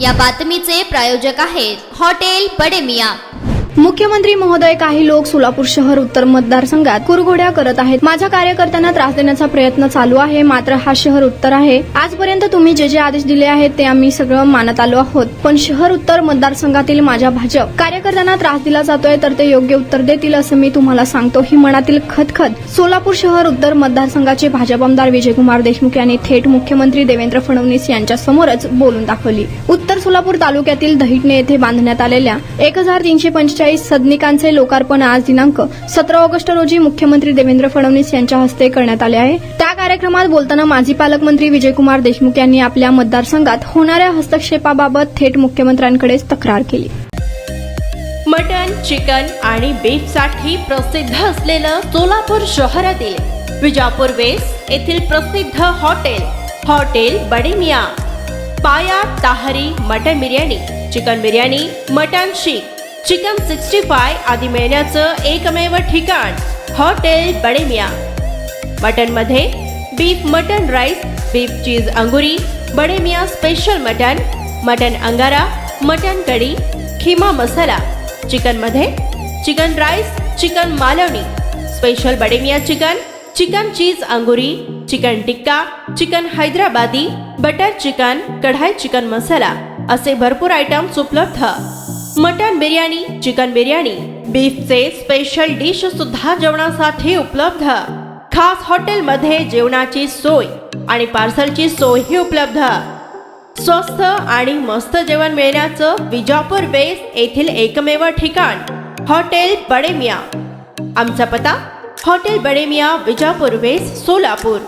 या बातमीचे प्रायोजक आहेत हॉटेल बडे मियां। मुख्यमंत्री महोदय, काही लोक सोलापूर शहर उत्तर मतदारसंघात कुरघोड्या करत आहेत। माझ्या कार्यकर्त्यांना त्रास देण्याचा प्रयत्न चालू आहे, मात्र हा शहर उत्तर आहे। आजपर्यंत तुम्ही जे जे आदेश दिले आहेत ते आम्ही सगळं मानत आलो आहोत, पण शहर उत्तर मतदारसंघातील माझ्या भाजप कार्यकर्त्यांना त्रास दिला जातोय, तर ते योग्य उत्तर देतील असं मी तुम्हाला सांगतो। ही मनातील खदखद सोलापूर शहर उत्तर मतदारसंघाचे भाजप आमदार विजयकुमार देशमुख यांनी थेट मुख्यमंत्री देवेंद्र फडणवीस यांच्या समोरच बोलून दाखवली। उत्तर सोलापूर तालुक्यातील दहिटणे येथे बांधण्यात आलेल्या 1345 सदनिकांचे लोकार्पण आज दिनांक 17 ऑगस्ट रोजी मुख्यमंत्री देवेंद्र फडणवीस यांच्या हस्ते करण्यात आले आहे। त्या कार्यक्रमात बोलताना माजी पालकमंत्री विजयकुमार देशमुख यांनी आपल्या मतदारसंघात होणाऱ्या हस्तक्षेपाबाबत थेट मुख्यमंत्र्यांकडे तक्रार केली। मटन, चिकन आणि बीफ साठी प्रसिद्ध असलेलं सोलापूर शहरातील विजापूर वेस्ट येथील प्रसिद्ध हॉटेल बडे मियां, पाया ताहरी mutton biryani, chicken biryani, mutton शीख, चिकन 65 आदी मिळण्याचं एकमेव ठिकाण हॉटेल बडे मियां। मटन मध्ये beef mutton rice, beef cheese अंगुरी, Bade Miyan special mutton, mutton अंगारा, मटन कढी, खिमा मसाला। चिकन मध्ये chicken rice, chicken Malvani, special Bade Miyan chicken, chicken cheese अंगुरी, chicken tikka, chicken Hyderabadi, butter chicken, kadai chicken masala असे भरपूर आयटम्स उपलब्ध। मटन बिर्याणी, चिकन बिर्याणी, बीफचे स्पेशल डिश सुद्धा जेवणासाठी उपलब्ध। खास हॉटेलमध्ये जेवणाची सोय आणि पार्सलची सोयही उपलब्ध। स्वस्त आणि मस्त जेवण मिळण्याचं विजापूर वेस्ट येथील एकमेव ठिकाण हॉटेल बडे मियां। आमचा पत्ता हॉटेल बडे मियां, विजापूर वेस्ट, सोलापूर।